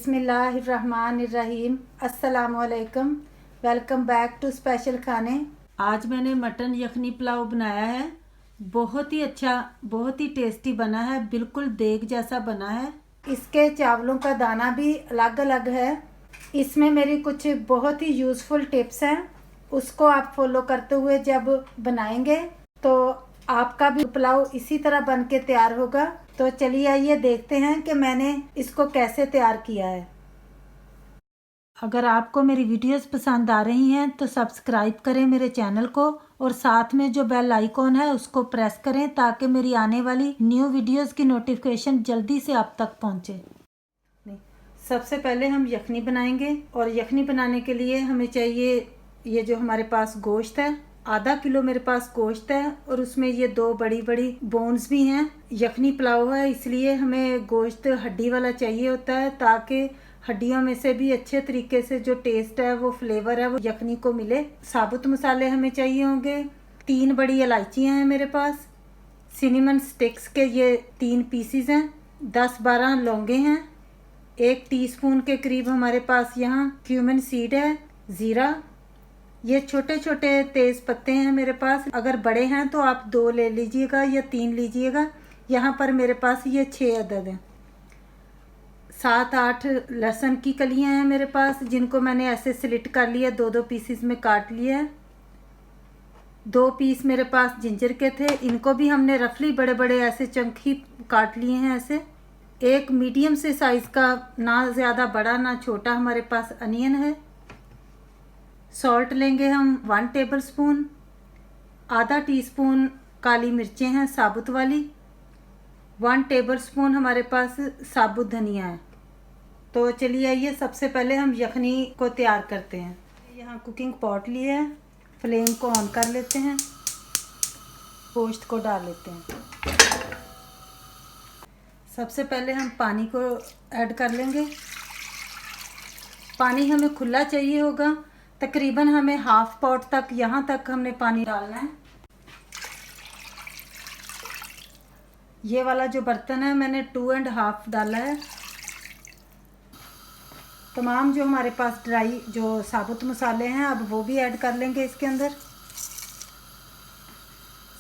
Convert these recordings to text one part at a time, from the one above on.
बिस्मिल्लाहिर्रहमानिर्रहीम। अस्सलामुअलैकुम। Welcome back to special खाने। आज मैंने मटन यखनी पुलाव बनाया है। बहुत ही अच्छा, बहुत ही टेस्टी बना है। बिल्कुल देग जैसा बना है। इसके चावलों का दाना भी अलग अलग है। इसमें मेरी कुछ बहुत ही यूज़फुल टिप्स हैं, उसको आप फॉलो करते हुए जब बनाएंगे तो आपका भी पुलाव इसी तरह बन के तैयार होगा। तो चलिए आइए देखते हैं कि मैंने इसको कैसे तैयार किया है। अगर आपको मेरी वीडियोस पसंद आ रही हैं तो सब्सक्राइब करें मेरे चैनल को और साथ में जो बेल आइकॉन है उसको प्रेस करें ताकि मेरी आने वाली न्यू वीडियोस की नोटिफिकेशन जल्दी से आप तक पहुंचे। सबसे पहले हम यखनी बनाएंगे और यखनी बनाने के लिए हमें चाहिए ये जो हमारे पास गोश्त है, आधा किलो मेरे पास गोश्त है और उसमें ये 2 बड़ी बड़ी बोन्स भी हैं। यखनी पुलाव है इसलिए हमें गोश्त हड्डी वाला चाहिए होता है ताकि हड्डियों में से भी अच्छे तरीके से जो टेस्ट है, वो फ्लेवर है, वो यखनी को मिले। साबुत मसाले हमें चाहिए होंगे। 3 बड़ी इलायचियाँ हैं मेरे पास। सिनेमन स्टिक्स के ये 3 पीसीज हैं। 10-12 लौंगे हैं। 1 टीस्पून के करीब हमारे पास यहाँ क्यूमिन सीड है। ज़ीरा, ये छोटे छोटे तेज़ पत्ते हैं मेरे पास। अगर बड़े हैं तो आप 2 ले लीजिएगा या 3 लीजिएगा। यहाँ पर मेरे पास ये 6 अदद हैं। 7-8 लहसुन की कलियाँ हैं मेरे पास, जिनको मैंने ऐसे स्लिट कर लिया, 2-2 पीसीस में काट लिया है। 2 पीस मेरे पास जिंजर के थे, इनको भी हमने रफली बड़े बड़े ऐसे चंक ही काट लिए हैं ऐसे। 1 मीडियम से साइज़ का, ना ज़्यादा बड़ा ना छोटा, हमारे पास अनियन है। सॉल्ट लेंगे हम 1 टेबल स्पून। आधा टीस्पून काली मिर्चें हैं साबुत वाली। 1 टेबल स्पून हमारे पास साबुत धनिया है। तो चलिए आइए सबसे पहले हम यखनी को तैयार करते हैं। यहाँ कुकिंग पॉट लिए है, फ्लेम को ऑन कर लेते हैं, गोश्त को डाल लेते हैं। सबसे पहले हम पानी को ऐड कर लेंगे। पानी हमें खुला चाहिए होगा, तकरीबन हमें हाफ पॉट तक, यहाँ तक हमने पानी डालना है। ये वाला जो बर्तन है मैंने 2.5 डाला है। तमाम जो हमारे पास ड्राई जो साबुत मसाले हैं अब वो भी ऐड कर लेंगे इसके अंदर।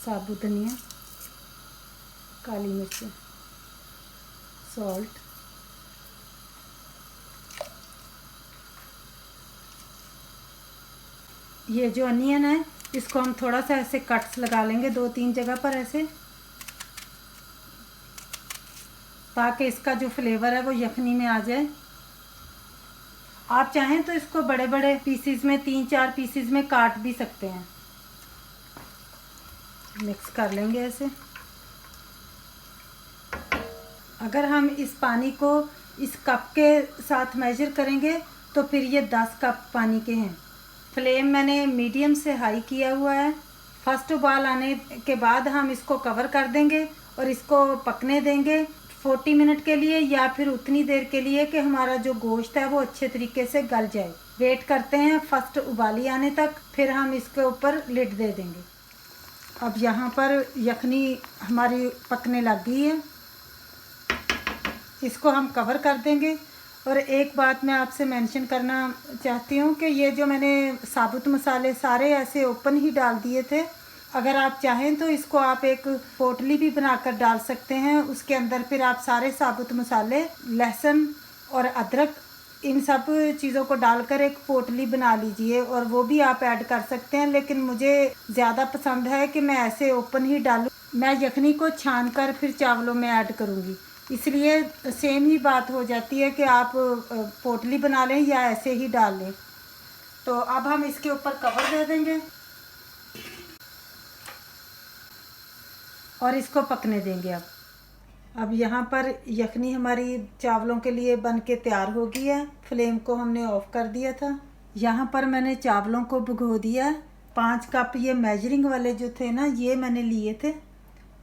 साबुत धनिया, काली मिर्च, सॉल्ट, ये जो अनियन है इसको हम थोड़ा सा ऐसे कट्स लगा लेंगे 2-3 जगह पर ऐसे, ताकि इसका जो फ्लेवर है वो यखनी में आ जाए। आप चाहें तो इसको बड़े बड़े पीसीज में, 3-4 पीसीज में काट भी सकते हैं। मिक्स कर लेंगे ऐसे। अगर हम इस पानी को इस कप के साथ मेजर करेंगे तो फिर ये 10 कप पानी के हैं। फ्लेम मैंने मीडियम से हाई किया हुआ है। फर्स्ट उबाल आने के बाद हम इसको कवर कर देंगे और इसको पकने देंगे 40 मिनट के लिए, या फिर उतनी देर के लिए कि हमारा जो गोश्त है वो अच्छे तरीके से गल जाए। वेट करते हैं फर्स्ट उबाली आने तक, फिर हम इसके ऊपर लिड दे देंगे। अब यहाँ पर यखनी हमारी पकने लग गई है, इसको हम कवर कर देंगे। और एक बात मैं आपसे मेंशन करना चाहती हूँ कि ये जो मैंने साबुत मसाले सारे ऐसे ओपन ही डाल दिए थे। अगर आप चाहें तो इसको आप एक पोटली भी बनाकर डाल सकते हैं, उसके अंदर फिर आप सारे साबुत मसाले, लहसुन और अदरक, इन सब चीज़ों को डालकर एक पोटली बना लीजिए और वो भी आप ऐड कर सकते हैं। लेकिन मुझे ज़्यादा पसंद है कि मैं ऐसे ओपन ही डालूँ। मैं यखनी को छान कर फिर चावलों में ऐड करूँगी, इसलिए सेम ही बात हो जाती है कि आप पोटली बना लें या ऐसे ही डाल लें। तो अब हम इसके ऊपर कवर दे देंगे और इसको पकने देंगे। अब यहाँ पर यखनी हमारी चावलों के लिए बन के तैयार हो गई है। फ्लेम को हमने ऑफ कर दिया था। यहाँ पर मैंने चावलों को भिगो दिया है। 5 कप ये मेजरिंग वाले जो थे ना, ये मैंने लिए थे।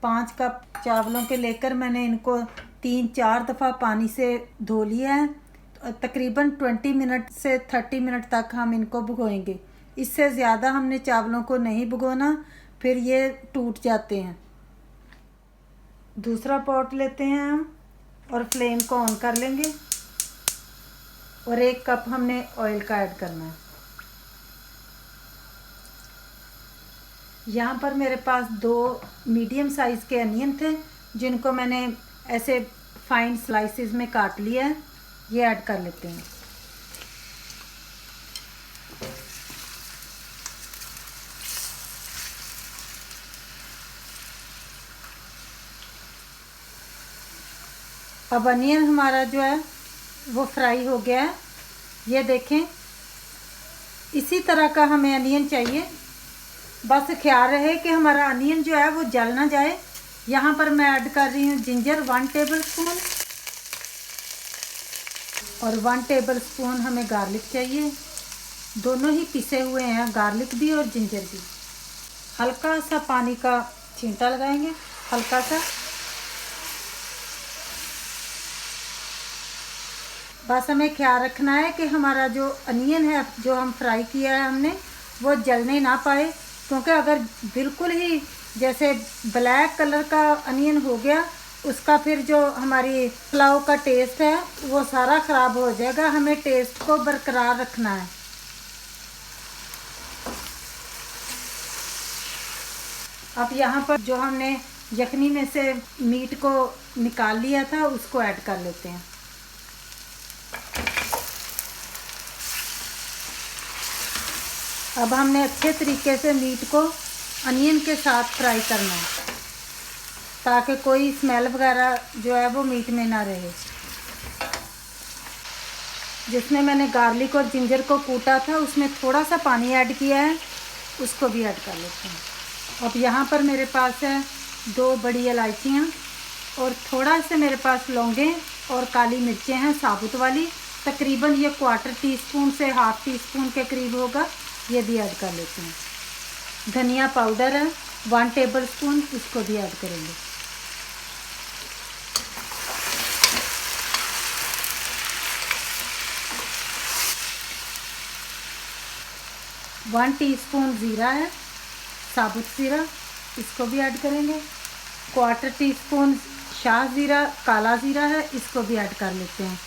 5 कप चावलों के लेकर मैंने इनको 3-4 दफ़ा पानी से धो लिया है। तकरीबन 20 मिनट से 30 मिनट तक हम इनको भिगोएंगे। इससे ज़्यादा हमने चावलों को नहीं भिगोना, फिर ये टूट जाते हैं। दूसरा पॉट लेते हैं हम और फ्लेम को ऑन कर लेंगे। और 1 कप हमने ऑयल का ऐड करना है। यहाँ पर मेरे पास 2 मीडियम साइज़ के अनियन थे, जिनको मैंने ऐसे फाइन स्लाइसेस में काट लिया है। ये ऐड कर लेते हैं। अब अनियन हमारा जो है वो फ्राई हो गया है। ये देखें, इसी तरह का हमें अनियन चाहिए। बस ख्याल रहे कि हमारा अनियन जो है वो जल ना जाए। यहाँ पर मैं ऐड कर रही हूँ जिंजर 1 टेबलस्पून और 1 टेबलस्पून हमें गार्लिक चाहिए। दोनों ही पिसे हुए हैं, गार्लिक भी और जिंजर भी। हल्का सा पानी का छींटा लगाएंगे, हल्का सा। बस हमें ख्याल रखना है कि हमारा जो अनियन है जो हम फ्राई किया है हमने, वो जलने ना पाए, क्योंकि अगर बिल्कुल ही जैसे ब्लैक कलर का अनियन हो गया, उसका फिर जो हमारी पुलाव का टेस्ट है वो सारा ख़राब हो जाएगा। हमें टेस्ट को बरकरार रखना है। अब यहाँ पर जो हमने यखनी में से मीट को निकाल लिया था उसको ऐड कर लेते हैं। अब हमने अच्छे तरीके से मीट को अनियन के साथ फ्राई करना है, ताकि कोई स्मेल वगैरह जो है वो मीट में ना रहे। जिसमें मैंने गार्लिक और जिंजर को कूटा था उसमें थोड़ा सा पानी ऐड किया है, उसको भी ऐड कर लेते हैं। अब यहाँ पर मेरे पास है 2 बड़ी इलायचियाँ और थोड़ा से मेरे पास लौंगे और काली मिर्चें हैं साबुत वाली। तकरीबन ये 1/4 टीस्पून से 1/2 टीस्पून के करीब होगा। ये भी ऐड कर लेते हैं। धनिया पाउडर है 1 टेबलस्पून, इसको भी ऐड करेंगे। वन टीस्पून ज़ीरा है, साबुत ज़ीरा, इसको भी ऐड करेंगे। 1/4 टीस्पून शाह ज़ीरा, काला ज़ीरा है, इसको भी ऐड कर लेते हैं।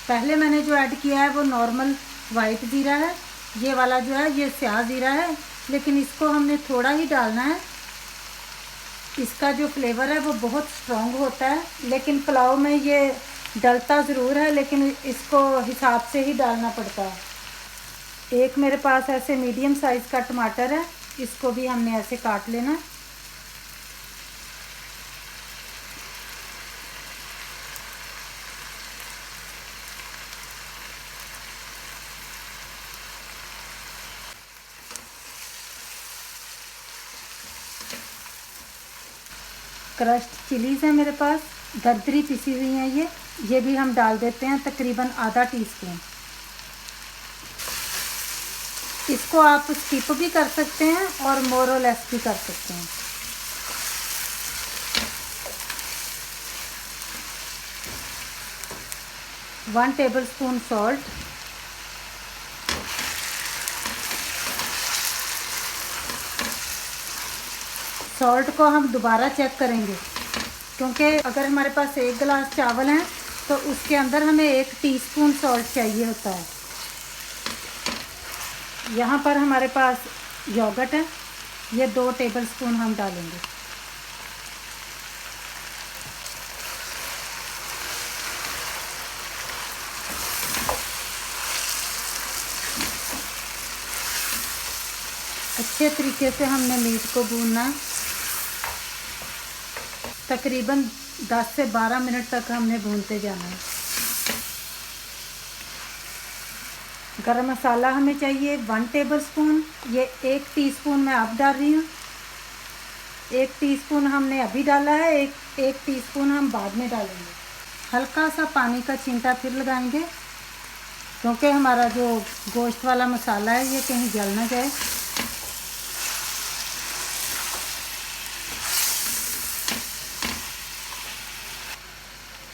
पहले मैंने जो ऐड किया है वो नॉर्मल वाइट ज़ीरा है। ये वाला जो है ये स्याह ज़ीरा है, लेकिन इसको हमने थोड़ा ही डालना है। इसका जो फ्लेवर है वो बहुत स्ट्रॉन्ग होता है, लेकिन पुलाव में ये डलता ज़रूर है, लेकिन इसको हिसाब से ही डालना पड़ता है। एक मेरे पास ऐसे मीडियम साइज़ का टमाटर है, इसको भी हमने ऐसे काट लेना। क्रश्ड चिलीज़ है मेरे पास, दरदरी पिसी हुई हैं ये भी हम डाल देते हैं, तकरीबन आधा टीस्पून। इसको आप स्किप भी कर सकते हैं और मोर और लेस भी कर सकते हैं। वन टेबलस्पून सॉल्ट, सॉल्ट को हम दोबारा चेक करेंगे, क्योंकि अगर हमारे पास 1 गिलास चावल हैं तो उसके अंदर हमें 1 टीस्पून सॉल्ट चाहिए होता है। यहाँ पर हमारे पास योगर्ट है, ये 2 टेबलस्पून हम डालेंगे। अच्छे तरीके से हमने मीट को भूनना है। तकरीबन 10 से 12 मिनट तक हमने भूनते जाना है। गरम मसाला हमें चाहिए 1 टेबलस्पून, ये 1 टीस्पून मैं अब डाल रही हूँ। 1 टीस्पून हमने अभी डाला है, एक टीस्पून हम बाद में डालेंगे। हल्का सा पानी का छींटा फिर लगाएंगे, क्योंकि हमारा जो गोश्त वाला मसाला है ये कहीं जल ना जाए।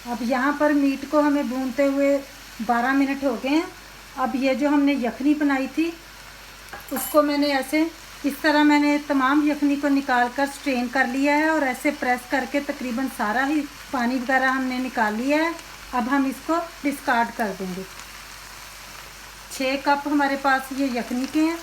अब यहाँ पर मीट को हमें भूनते हुए 12 मिनट हो गए हैं। अब ये जो हमने यखनी बनाई थी उसको मैंने ऐसे इस तरह मैंने तमाम यखनी को निकाल कर स्ट्रेन कर लिया है और ऐसे प्रेस करके तकरीबन सारा ही पानी वगैरह हमने निकाल लिया है। अब हम इसको डिस्कार्ड कर देंगे। 6 कप हमारे पास ये यखनी के हैं।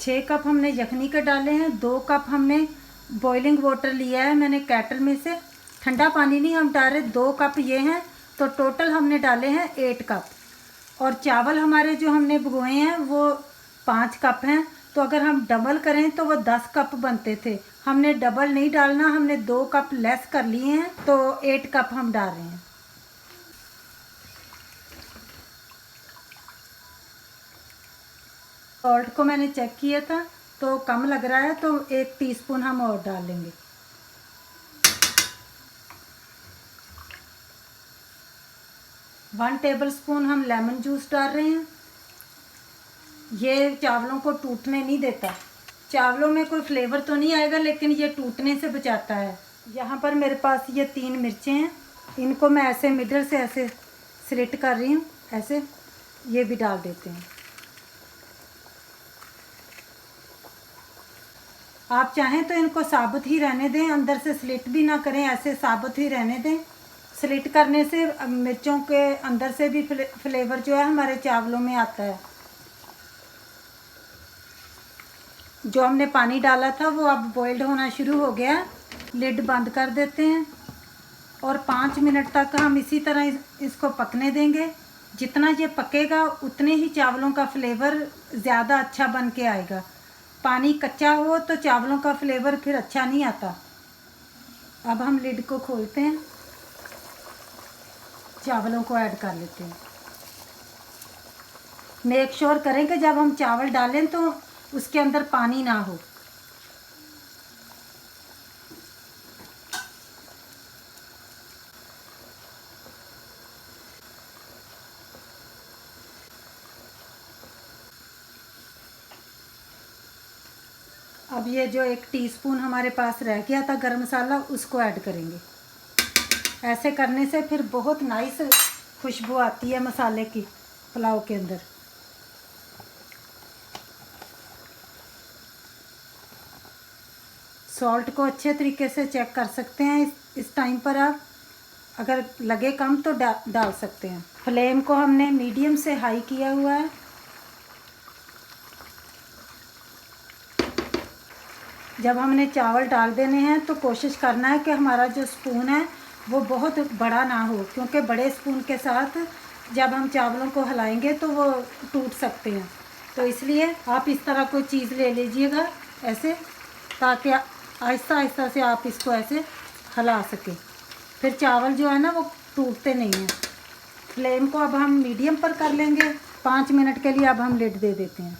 छः कप हमने यखनी के डाले हैं। 2 कप हमने बॉइलिंग वाटर लिया है मैंने केटल में से, ठंडा पानी नहीं हम डाल रहे। 2 कप ये हैं, तो टोटल हमने डाले हैं 8 कप। और चावल हमारे जो हमने भिगोए हैं वो 5 कप हैं, तो अगर हम डबल करें तो वो 10 कप बनते थे। हमने डबल नहीं डालना, हमने 2 कप लेस कर लिए हैं, तो 8 कप हम डाल रहे हैं। सॉल्ट को मैंने चेक किया था तो कम लग रहा है, तो 1 टीस्पून हम और डाल लेंगे। वन टेबलस्पून हम लेमन जूस डाल रहे हैं। ये चावलों को टूटने नहीं देता। चावलों में कोई फ्लेवर तो नहीं आएगा, लेकिन ये टूटने से बचाता है। यहाँ पर मेरे पास ये 3 मिर्चें हैं, इनको मैं ऐसे मिडल से ऐसे स्लिट कर रही हूँ, ऐसे ये भी डाल देते हैं। आप चाहें तो इनको साबुत ही रहने दें, अंदर से स्लिट भी ना करें, ऐसे साबुत ही रहने दें। स्लिट करने से मिर्चों के अंदर से भी फ्लेवर जो है हमारे चावलों में आता है। जो हमने पानी डाला था वो अब बॉइल्ड होना शुरू हो गया। लिड बंद कर देते हैं और 5 मिनट तक हम इसी तरह इसको पकने देंगे। जितना ये पकेगा उतने ही चावलों का फ्लेवर ज़्यादा अच्छा बन के आएगा। पानी कच्चा हो तो चावलों का फ्लेवर फिर अच्छा नहीं आता। अब हम लिड को खोलते हैं, चावलों को ऐड कर लेते हैं। मेक श्योर करें कि जब हम चावल डालें तो उसके अंदर पानी ना हो। अब ये जो 1 टीस्पून हमारे पास रह गया था गरम मसाला, उसको ऐड करेंगे। ऐसे करने से फिर बहुत नाइस खुशबू आती है मसाले की पुलाव के अंदर। सॉल्ट को अच्छे तरीके से चेक कर सकते हैं इस टाइम पर। आप अगर लगे कम तो डाल सकते हैं। फ्लेम को हमने मीडियम से हाई किया हुआ है। जब हमने चावल डाल देने हैं तो कोशिश करना है कि हमारा जो स्पून है वो बहुत बड़ा ना हो, क्योंकि बड़े स्पून के साथ जब हम चावलों को हिलाएंगे तो वो टूट सकते हैं। तो इसलिए आप इस तरह कोई चीज़ ले लीजिएगा ऐसे, ताकि आहिस्ता आहिस्ता से आप इसको ऐसे हिला सकें। फिर चावल जो है ना वो टूटते नहीं हैं। फ्लेम को अब हम मीडियम पर कर लेंगे। 5 मिनट के लिए अब हम लिड दे देते हैं।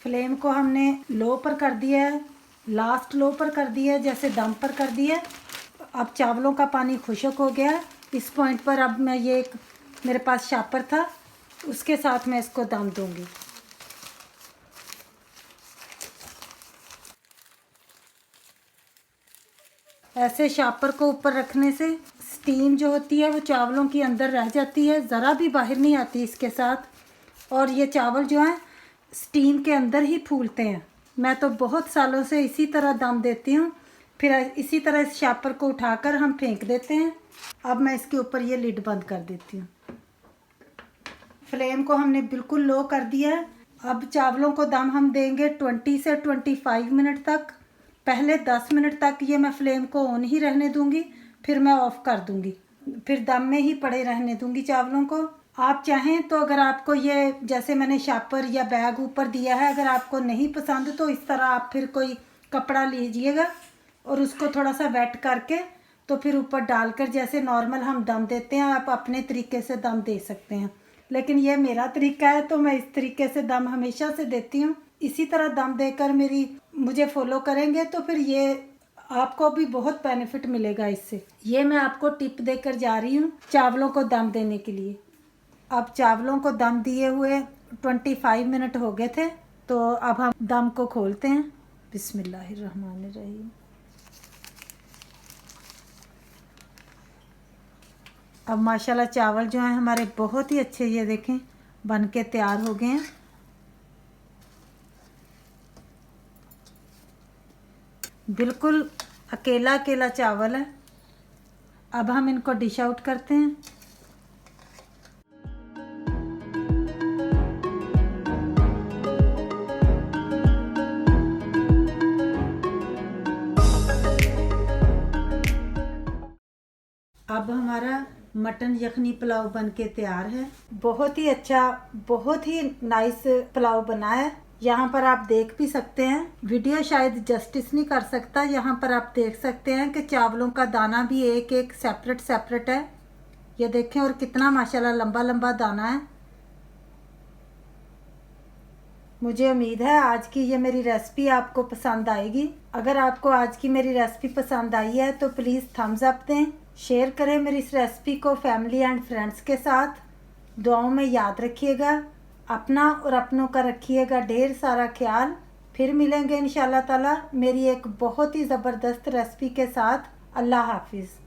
फ्लेम को हमने लो पर कर दिया है, लास्ट लो पर कर दिया है, जैसे दम पर कर दिया। अब चावलों का पानी खुश्क हो गया। इस पॉइंट पर अब मैं ये मेरे पास शापर था, उसके साथ मैं इसको दम दूंगी। ऐसे शापर को ऊपर रखने से स्टीम जो होती है वो चावलों की अंदर रह जाती है, ज़रा भी बाहर नहीं आती इसके साथ। और ये चावल जो हैं स्टीम के अंदर ही फूलते हैं। मैं तो बहुत सालों से इसी तरह दम देती हूँ। फिर इसी तरह इस शापर को उठाकर हम फेंक देते हैं। अब मैं इसके ऊपर ये लिड बंद कर देती हूँ। फ्लेम को हमने बिल्कुल लो कर दिया है। अब चावलों को दम हम देंगे 20 से 25 मिनट तक। पहले 10 मिनट तक ये मैं फ्लेम को ऑन ही रहने दूंगी, फिर मैं ऑफ़ कर दूंगी। फिर दम में ही पड़े रहने दूंगी चावलों को। आप चाहें तो अगर आपको ये जैसे मैंने शापर या बैग ऊपर दिया है, अगर आपको नहीं पसंद तो इस तरह आप फिर कोई कपड़ा लीजिएगा और उसको थोड़ा सा वेट करके तो फिर ऊपर डालकर जैसे नॉर्मल हम दम देते हैं आप अपने तरीके से दम दे सकते हैं। लेकिन ये मेरा तरीका है तो मैं इस तरीके से दम हमेशा से देती हूँ। इसी तरह दम देकर मुझे फॉलो करेंगे तो फिर ये आपको भी बहुत बेनिफिट मिलेगा इससे। ये मैं आपको टिप देकर जा रही हूँ चावलों को दम देने के लिए। अब चावलों को दम दिए हुए 25 मिनट हो गए थे, तो अब हम दम को खोलते हैं। बिस्मिल्लाहिर्रहमानिर्रहीम। अब माशाल्लाह चावल जो हैं हमारे बहुत ही अच्छे, ये देखें बन के तैयार हो गए हैं। बिल्कुल अकेला अकेला चावल है। अब हम इनको डिश आउट करते हैं। अब हमारा मटन यखनी पुलाव बन के तैयार है। बहुत ही अच्छा, बहुत ही नाइस पुलाव बना है। यहाँ पर आप देख भी सकते हैं, वीडियो शायद जस्टिस नहीं कर सकता। यहाँ पर आप देख सकते हैं कि चावलों का दाना भी एक एक सेपरेट सेपरेट है। ये देखें, और कितना माशाल्लाह लंबा लंबा दाना है। मुझे उम्मीद है आज की ये मेरी रेसिपी आपको पसंद आएगी। अगर आपको आज की मेरी रेसिपी पसंद आई है तो प्लीज़ थम्स अप दें, शेयर करें मेरी इस रेसिपी को फैमिली एंड फ्रेंड्स के साथ। दुआओं में याद रखिएगा, अपना और अपनों का रखिएगा ढेर सारा ख्याल। फिर मिलेंगे इंशाल्लाह ताला मेरी एक बहुत ही ज़बरदस्त रेसिपी के साथ। अल्लाह हाफिज़।